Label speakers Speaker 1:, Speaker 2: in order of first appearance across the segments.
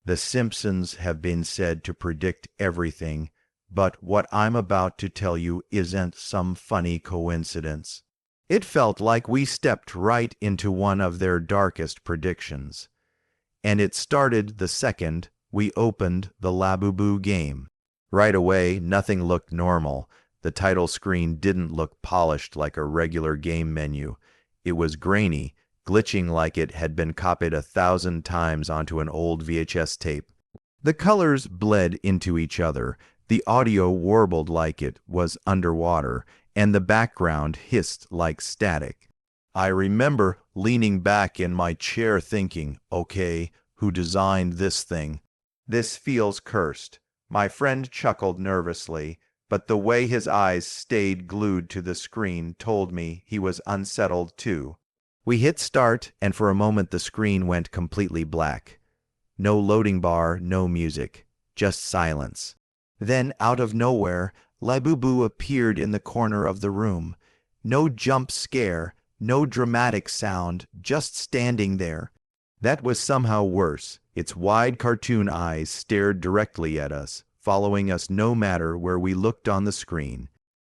Speaker 1: The Simpsons have been said to predict everything, but what I'm about to tell you isn't some funny coincidence. It felt like we stepped right into one of their darkest predictions. And it started the second we opened the Labubu game. Right away, nothing looked normal. The title screen didn't look polished like a regular game menu. It was grainy, glitching like it had been copied 1,000 times onto an old VHS tape. The colors bled into each other, the audio warbled like it was underwater, and the background hissed like static. I remember leaning back in my chair thinking, okay, who designed this thing? This feels cursed. My friend chuckled nervously, but the way his eyes stayed glued to the screen told me he was unsettled too. We hit start, and for a moment the screen went completely black. No loading bar, no music, just silence. Then, out of nowhere, Labubu appeared in the corner of the room. No jump scare, no dramatic sound, just standing there. That was somehow worse. Its wide cartoon eyes stared directly at us, following us no matter where we looked on the screen.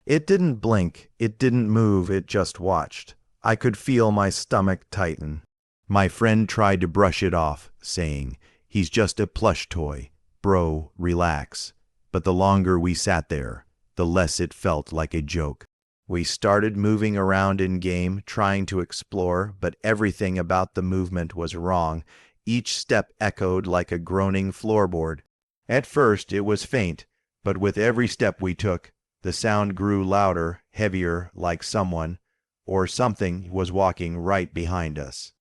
Speaker 1: It didn't blink, it didn't move, it just watched. I could feel my stomach tighten. My friend tried to brush it off, saying, "He's just a plush toy. Bro, relax." But the longer we sat there, the less it felt like a joke. We started moving around in game, trying to explore, but everything about the movement was wrong. Each step echoed like a groaning floorboard. At first it was faint, but with every step we took, the sound grew louder, heavier, like someone or something was walking right behind us.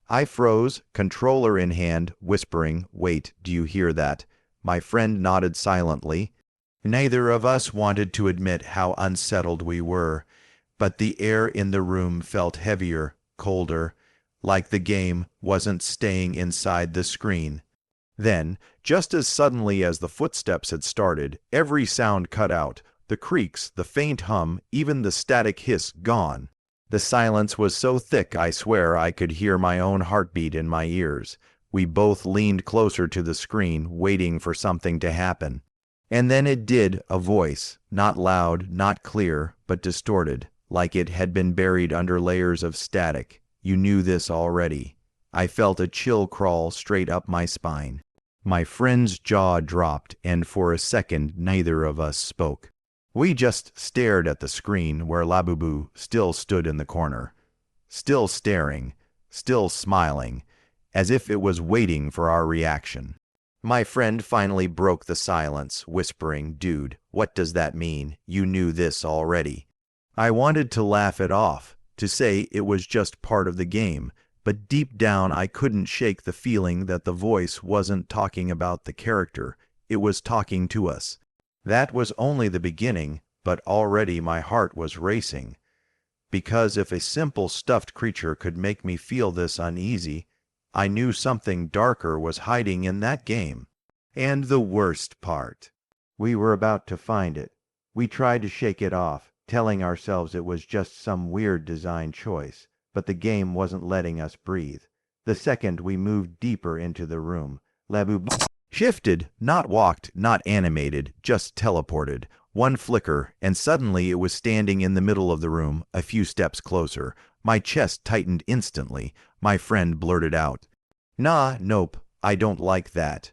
Speaker 1: I froze, controller in hand, whispering, "Wait, do you hear that?" My friend nodded silently. Neither of us wanted to admit how unsettled we were, but the air in the room felt heavier, colder, like the game wasn't staying inside the screen. Then, just as suddenly as the footsteps had started, every sound cut out, the creaks, the faint hum, even the static hiss gone. The silence was so thick I swear I could hear my own heartbeat in my ears. We both leaned closer to the screen, waiting for something to happen. And then it did, a voice, not loud, not clear, but distorted, like it had been buried under layers of static. You knew this already. I felt a chill crawl straight up my spine. My friend's jaw dropped, and for a second neither of us spoke. We just stared at the screen where Labubu still stood in the corner, still staring, still smiling, as if it was waiting for our reaction. My friend finally broke the silence, whispering, "Dude, what does that mean? You knew this already." I wanted to laugh it off, to say it was just part of the game, but deep down I couldn't shake the feeling that the voice wasn't talking about the character, it was talking to us. That was only the beginning, but already my heart was racing. Because if a simple stuffed creature could make me feel this uneasy, I knew something darker was hiding in that game. And the worst part, we were about to find it. We tried to shake it off, telling ourselves it was just some weird design choice, but the game wasn't letting us breathe. The second we moved deeper into the room, Labubu shifted, not walked, not animated, just teleported. One flicker, and suddenly it was standing in the middle of the room, a few steps closer. My chest tightened instantly. My friend blurted out, "Nah, nope, I don't like that."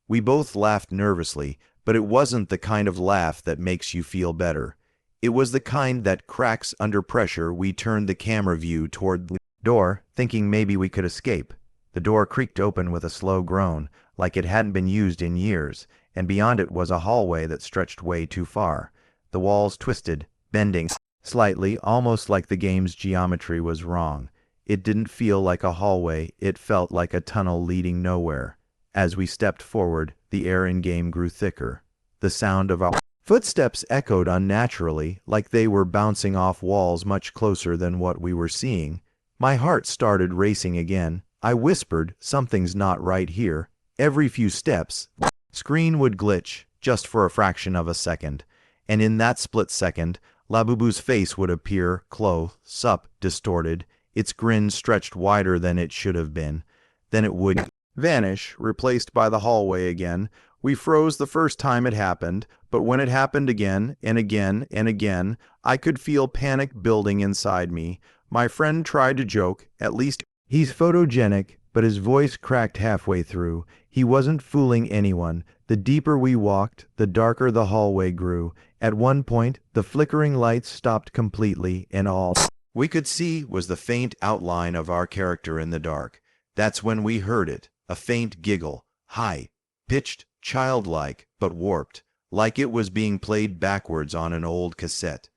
Speaker 1: We both laughed nervously, but it wasn't the kind of laugh that makes you feel better. It was the kind that cracks under pressure. We turned the camera view toward the door, thinking maybe we could escape. The door creaked open with a slow groan, like it hadn't been used in years, and beyond it was a hallway that stretched way too far. The walls twisted, bending slightly, almost like the game's geometry was wrong. It didn't feel like a hallway, it felt like a tunnel leading nowhere. As we stepped forward, the air in-game grew thicker. The sound of our footsteps echoed unnaturally, like they were bouncing off walls much closer than what we were seeing. My heart started racing again. I whispered, "Something's not right here." Every few steps, screen would glitch, just for a fraction of a second, and in that split second, Labubu's face would appear, close up, distorted, its grin stretched wider than it should have been. Then it would vanish, replaced by the hallway again. We froze the first time it happened, but when it happened again and again and again, I could feel panic building inside me. My friend tried to joke, at least he's photogenic, but his voice cracked halfway through. He wasn't fooling anyone. The deeper we walked, the darker the hallway grew. At one point, the flickering lights stopped completely, and all we could see was the faint outline of our character in the dark. That's when we heard it, a faint giggle, high, pitched, childlike, but warped, like it was being played backwards on an old cassette.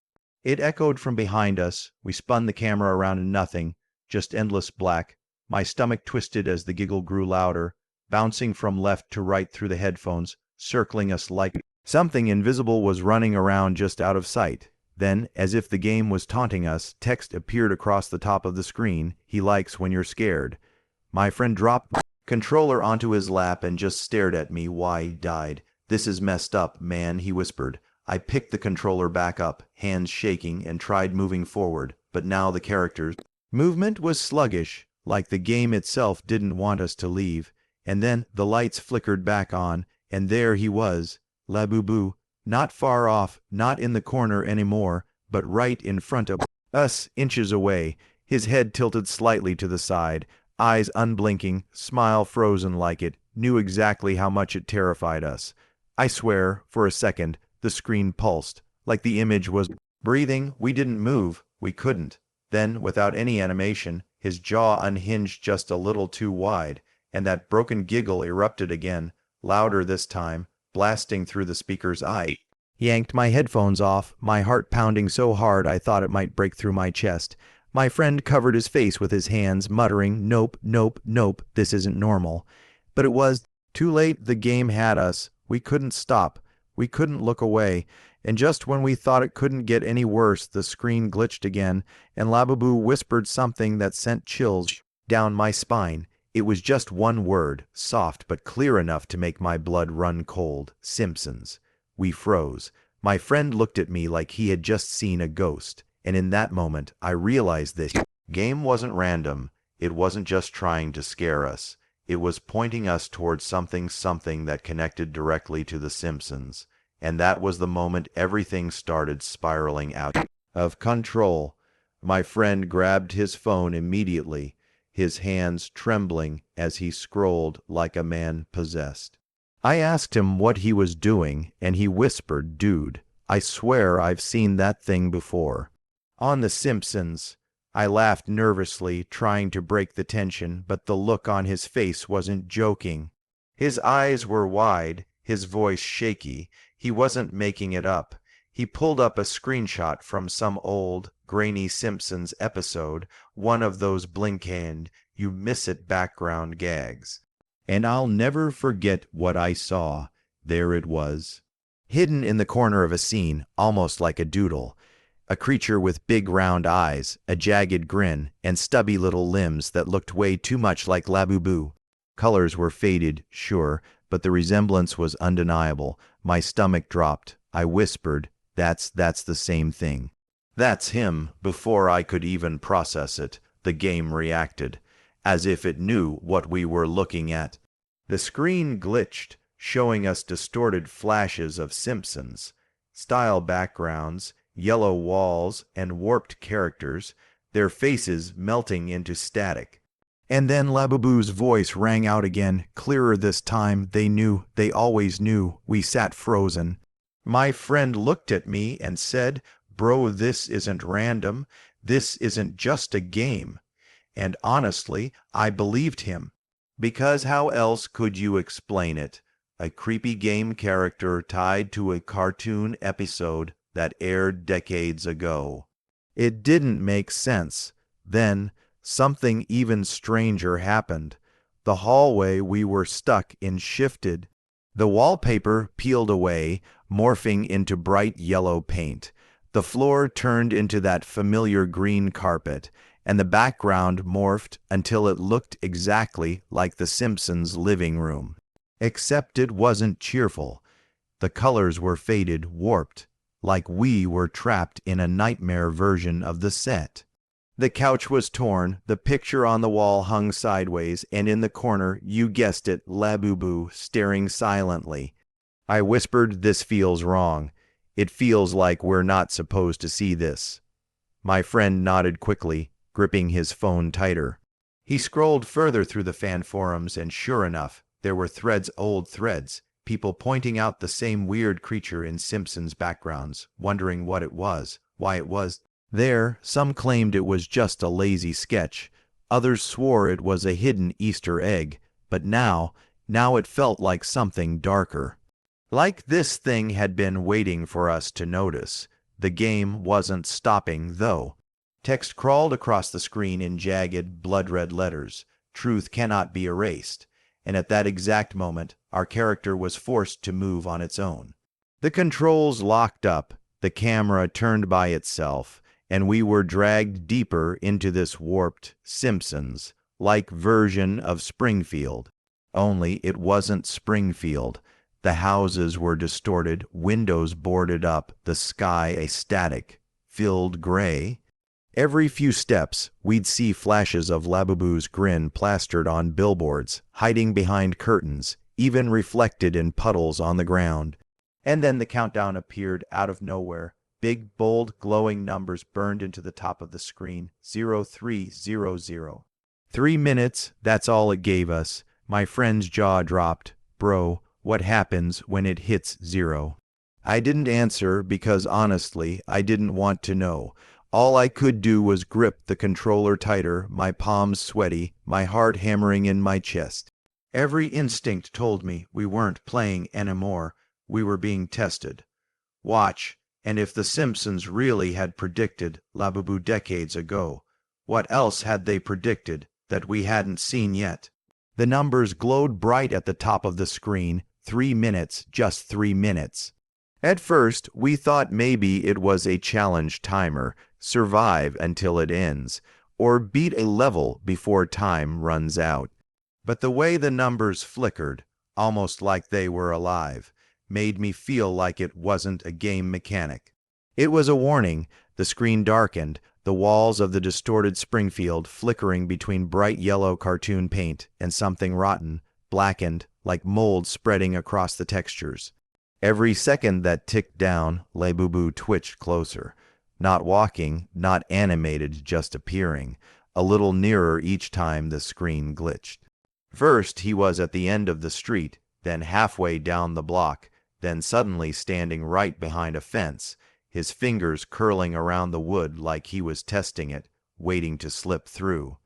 Speaker 1: It echoed from behind us. We spun the camera around and nothing, just endless black. My stomach twisted as the giggle grew louder, bouncing from left to right through the headphones, circling us like something invisible was running around just out of sight. Then, as if the game was taunting us, text appeared across the top of the screen. He likes when you're scared. My friend dropped the controller onto his lap and just stared at me wide-eyed. This is messed up, man, he whispered. I picked the controller back up, hands shaking, and tried moving forward, but now the character's movement was sluggish, like the game itself didn't want us to leave. And then the lights flickered back on, and there he was, Labubu, not far off, not in the corner anymore, but right in front of us, inches away, his head tilted slightly to the side, eyes unblinking, smile frozen like it, knew exactly how much it terrified us. I swear, for a second, the screen pulsed, like the image was breathing. We didn't move, we couldn't. Then, without any animation, his jaw unhinged just a little too wide, and that broken giggle erupted again, louder this time, blasting through the speaker's eye. Yanked my headphones off, my heart pounding so hard I thought it might break through my chest. My friend covered his face with his hands, muttering, "Nope, nope, nope, this isn't normal." But it was too late. The game had us. We couldn't stop. We couldn't look away. And just when we thought it couldn't get any worse, the screen glitched again, and Labubu whispered something that sent chills down my spine. It was just one word, soft but clear enough to make my blood run cold. Simpsons. We froze. My friend looked at me like he had just seen a ghost, and in that moment I realized this game wasn't random. It wasn't just trying to scare us. It was pointing us towards something that connected directly to The Simpsons. And that was the moment everything started spiraling out of control. My friend grabbed his phone immediately, his hands trembling as he scrolled like a man possessed. I asked him what he was doing, and he whispered, "Dude, I swear I've seen that thing before. On The Simpsons." I laughed nervously, trying to break the tension, but the look on his face wasn't joking. His eyes were wide, his voice shaky. He wasn't making it up. He pulled up a screenshot from some old, grainy Simpsons episode, one of those blink-hand, you-miss-it background gags. And I'll never forget what I saw. There it was, hidden in the corner of a scene, almost like a doodle. A creature with big round eyes, a jagged grin, and stubby little limbs that looked way too much like Labubu. Colors were faded, sure, but the resemblance was undeniable. My stomach dropped. I whispered, that's the same thing. That's him." Before I could even process it, the game reacted, as if it knew what we were looking at. The screen glitched, showing us distorted flashes of Simpsons, style backgrounds, yellow walls, and warped characters, their faces melting into static. And then Labubu's voice rang out again, clearer this time. They knew, they always knew. We sat frozen. My friend looked at me and said, "Bro, this isn't random. This isn't just a game." And honestly, I believed him. Because how else could you explain it? A creepy game character tied to a cartoon episode that aired decades ago. It didn't make sense. Then, something even stranger happened. The hallway we were stuck in shifted. The wallpaper peeled away, morphing into bright yellow paint. The floor turned into that familiar green carpet, and the background morphed until it looked exactly like The Simpsons' living room. Except it wasn't cheerful. The colors were faded, warped, like we were trapped in a nightmare version of the set. The couch was torn, the picture on the wall hung sideways, and in the corner, you guessed it, Labubu, staring silently. I whispered, "This feels wrong. It feels like we're not supposed to see this." My friend nodded quickly, gripping his phone tighter. He scrolled further through the fan forums, and sure enough, there were old threads, people pointing out the same weird creature in Simpsons backgrounds, wondering what it was, why it was there. Some claimed it was just a lazy sketch. Others swore it was a hidden Easter egg. But now it felt like something darker. Like this thing had been waiting for us to notice. The game wasn't stopping, though. Text crawled across the screen in jagged, blood-red letters. "Truth cannot be erased." And at that exact moment, our character was forced to move on its own. The controls locked up, the camera turned by itself, and we were dragged deeper into this warped, Simpsons-like version of Springfield. Only it wasn't Springfield. The houses were distorted, windows boarded up, the sky a static, filled gray. Every few steps, we'd see flashes of Labubu's grin plastered on billboards, hiding behind curtains, even reflected in puddles on the ground. And then the countdown appeared out of nowhere. Big, bold, glowing numbers burned into the top of the screen. 0300. 3 minutes, that's all it gave us. My friend's jaw dropped. "Bro, what happens when it hits 0? I didn't answer because, honestly, I didn't want to know. All I could do was grip the controller tighter, my palms sweaty, my heart hammering in my chest. Every instinct told me we weren't playing anymore. We were being tested. Watch, and if the Simpsons really had predicted Labubu decades ago, what else had they predicted that we hadn't seen yet? The numbers glowed bright at the top of the screen. 3 minutes, just 3 minutes. At first, we thought maybe it was a challenge timer, survive until it ends, or beat a level before time runs out. But the way the numbers flickered, almost like they were alive, made me feel like it wasn't a game mechanic. It was a warning. The screen darkened, the walls of the distorted Springfield flickering between bright yellow cartoon paint and something rotten, blackened, like mold spreading across the textures. Every second that ticked down, Labubu twitched closer. Not walking, not animated, just appearing, a little nearer each time the screen glitched. First, he was at the end of the street, then halfway down the block, then suddenly standing right behind a fence, his fingers curling around the wood like he was testing it, waiting to slip through.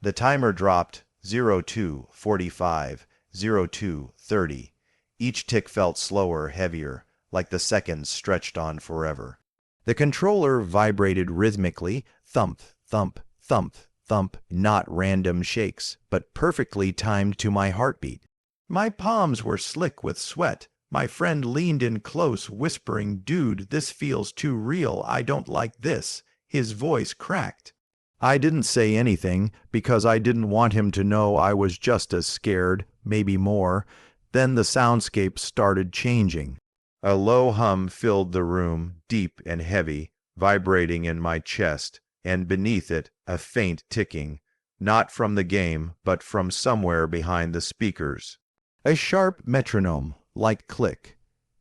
Speaker 1: The timer dropped. 02:45, 02:30. Each tick felt slower, heavier, like the seconds stretched on forever. The controller vibrated rhythmically, thump, thump, thump, thump, not random shakes, but perfectly timed to my heartbeat. My palms were slick with sweat. My friend leaned in close, whispering, "Dude, this feels too real. I don't like this." His voice cracked. I didn't say anything, because I didn't want him to know I was just as scared, maybe more. Then the soundscape started changing. A low hum filled the room, deep and heavy, vibrating in my chest, and beneath it, a faint ticking, not from the game, but from somewhere behind the speakers. A sharp metronome, like click.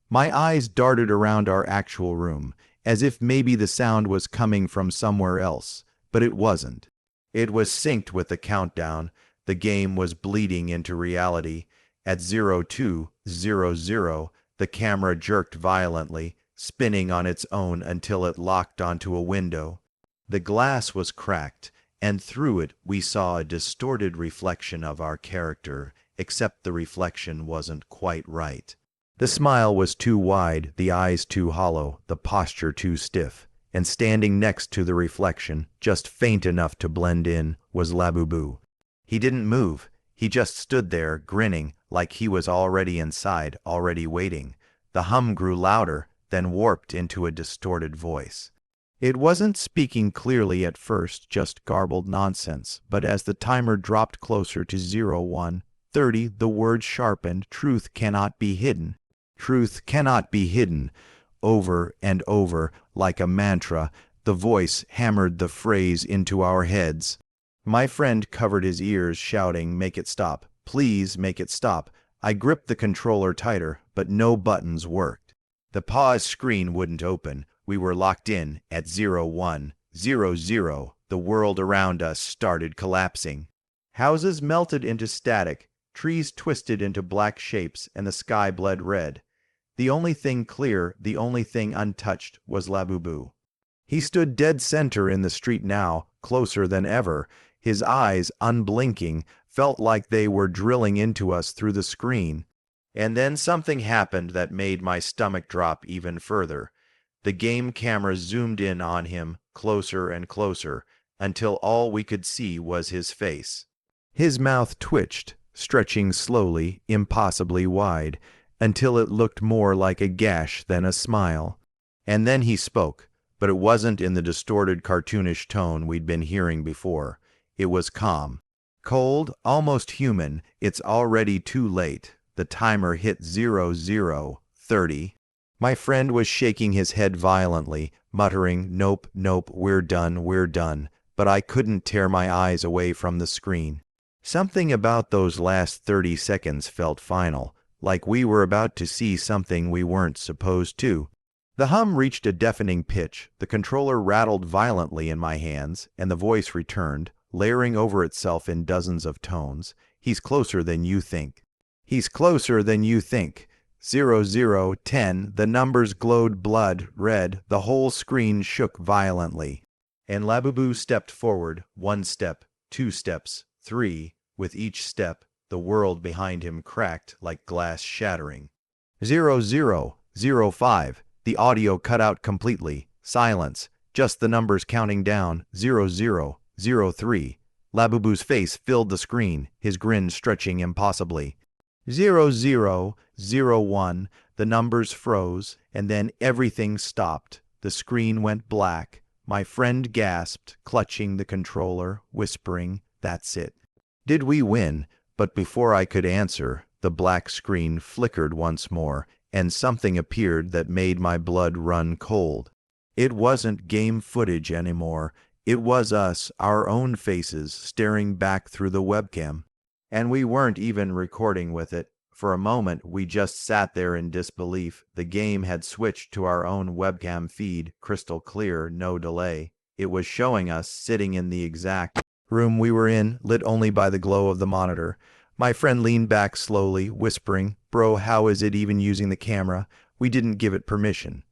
Speaker 1: My eyes darted around our actual room, as if maybe the sound was coming from somewhere else, but it wasn't. It was synced with the countdown. The game was bleeding into reality. At 02:00, the camera jerked violently, spinning on its own until it locked onto a window. The glass was cracked, and through it we saw a distorted reflection of our character, except the reflection wasn't quite right. The smile was too wide, the eyes too hollow, the posture too stiff, and standing next to the reflection, just faint enough to blend in, was Labubu. He didn't move. He just stood there, grinning, like he was already inside, already waiting. The hum grew louder, then warped into a distorted voice. It wasn't speaking clearly at first, just garbled nonsense, but as the timer dropped closer to 01:30, the words sharpened. "Truth cannot be hidden. Truth cannot be hidden." Over and over, like a mantra, The voice hammered the phrase into our heads. My friend covered his ears, shouting, "Make it stop. Please make it stop." I gripped the controller tighter, but no buttons worked. The pause screen wouldn't open. We were locked in at 0100. The world around us started collapsing. Houses melted into static, trees twisted into black shapes, and the sky bled red. The only thing clear, the only thing untouched, was Labubu. He stood dead center in the street now, closer than ever. His eyes, unblinking, felt like they were drilling into us through the screen. And then something happened that made my stomach drop even further. The game camera zoomed in on him, closer and closer, until all we could see was his face. His mouth twitched, stretching slowly, impossibly wide, until it looked more like a gash than a smile. And then he spoke, but it wasn't in the distorted cartoonish tone we'd been hearing before. It was calm. Cold, almost human. "It's already too late." The timer hit 00:30. My friend was shaking his head violently, muttering, "Nope, nope, we're done," but I couldn't tear my eyes away from the screen. Something about those last 30 seconds felt final, like we were about to see something we weren't supposed to. The hum reached a deafening pitch, the controller rattled violently in my hands, and the voice returned, layering over itself in dozens of tones. "He's closer than you think. He's closer than you think." 00:10, the numbers glowed blood red, the whole screen shook violently. And Labubu stepped forward, 1 step, 2 steps, 3. With each step, the world behind him cracked like glass shattering. 00:05, the audio cut out completely. Silence, just the numbers counting down. 00:03. Labubu's face filled the screen, his grin stretching impossibly. 00:01, the numbers froze, and then everything stopped. The screen went black. My friend gasped, clutching the controller, whispering, "That's it." Did we win? But before I could answer, the black screen flickered once more, and something appeared that made my blood run cold. It wasn't game footage anymore. It was us, our own faces, staring back through the webcam. And we weren't even recording with it. For a moment, we just sat there in disbelief. The game had switched to our own webcam feed, crystal clear, no delay. It was showing us sitting in the exact room we were in, lit only by the glow of the monitor. My friend leaned back slowly, whispering, "Bro, how is it even using the camera? We didn't give it permission."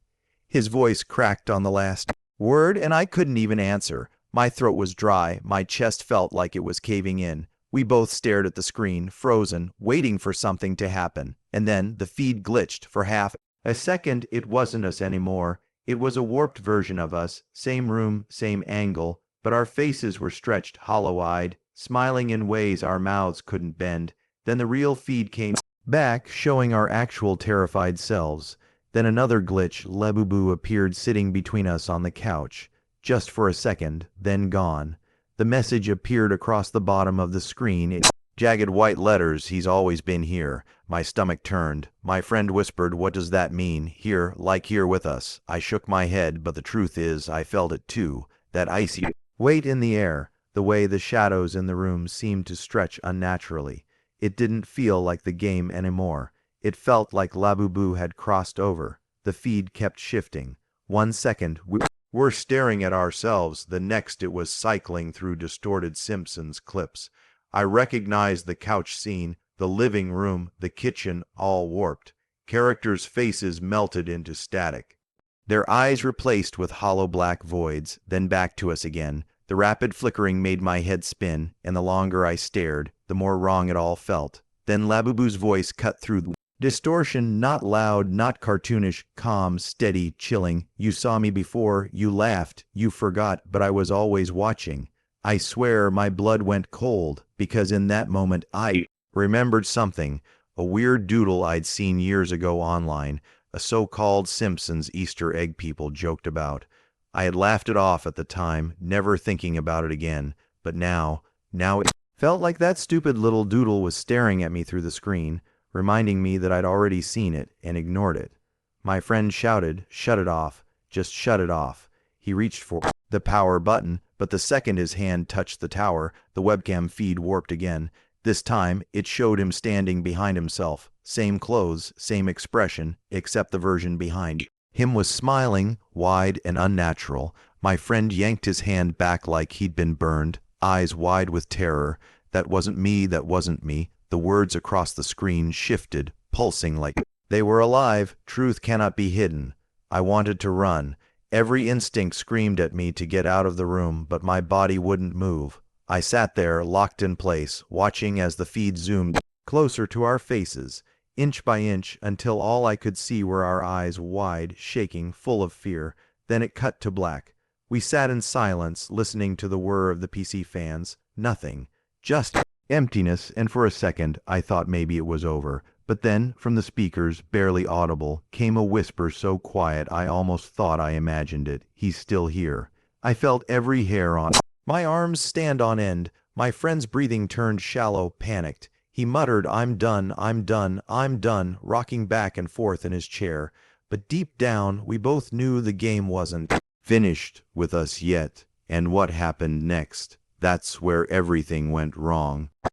Speaker 1: His voice cracked on the last word, and I couldn't even answer. My throat was dry, my chest felt like it was caving in. We both stared at the screen, frozen, waiting for something to happen. And then the feed glitched for half a second. It wasn't us anymore. It was a warped version of us, same room, same angle, but our faces were stretched hollow-eyed, smiling in ways our mouths couldn't bend. Then the real feed came back, showing our actual terrified selves. Then another glitch. Labubu appeared sitting between us on the couch. Just for a second, then gone. The message appeared across the bottom of the screen. It jagged white letters, "He's always been here." My stomach turned. My friend whispered, "What does that mean? Here, like here with us?" I shook my head, but the truth is, I felt it too. That icy weight in the air, the way the shadows in the room seemed to stretch unnaturally. It didn't feel like the game anymore. It felt like Labubu had crossed over. The feed kept shifting. 1 second, we were staring at ourselves. The next, it was cycling through distorted Simpsons clips. I recognized the couch scene, the living room, the kitchen, all warped. Characters' faces melted into static. Their eyes replaced with hollow black voids, then back to us again. The rapid flickering made my head spin, and the longer I stared, the more wrong it all felt. Then Labubu's voice cut through the distortion, not loud, not cartoonish, calm, steady, chilling. "You saw me before, you laughed, you forgot, but I was always watching." I swear my blood went cold, because in that moment I remembered something, a weird doodle I'd seen years ago online, a so-called Simpsons Easter egg people joked about. I had laughed it off at the time, never thinking about it again, but now it felt like that stupid little doodle was staring at me through the screen, reminding me that I'd already seen it and ignored it. My friend shouted, "Shut it off. Just shut it off." He reached for the power button, but the second his hand touched the tower, the webcam feed warped again. This time, it showed him standing behind himself. Same clothes, same expression, except the version behind him was smiling, wide and unnatural. My friend yanked his hand back like he'd been burned, eyes wide with terror. That wasn't me, that wasn't me. The words across the screen shifted, pulsing like they were alive. Truth cannot be hidden. I wanted to run. Every instinct screamed at me to get out of the room, but my body wouldn't move. I sat there, locked in place, watching as the feed zoomed closer to our faces, inch by inch, until all I could see were our eyes wide, shaking, full of fear. Then it cut to black. We sat in silence, listening to the whir of the PC fans. Nothing. Just emptiness, and for a second I thought maybe it was over. But then, from the speakers, barely audible, came a whisper so quiet I almost thought I imagined it. He's still here. I felt every hair on my arms stand on end. My friend's breathing turned shallow, panicked. He muttered, "I'm done, I'm done, I'm done," rocking back and forth in his chair. But deep down, we both knew the game wasn't finished with us yet. And what happened next? That's where everything went wrong.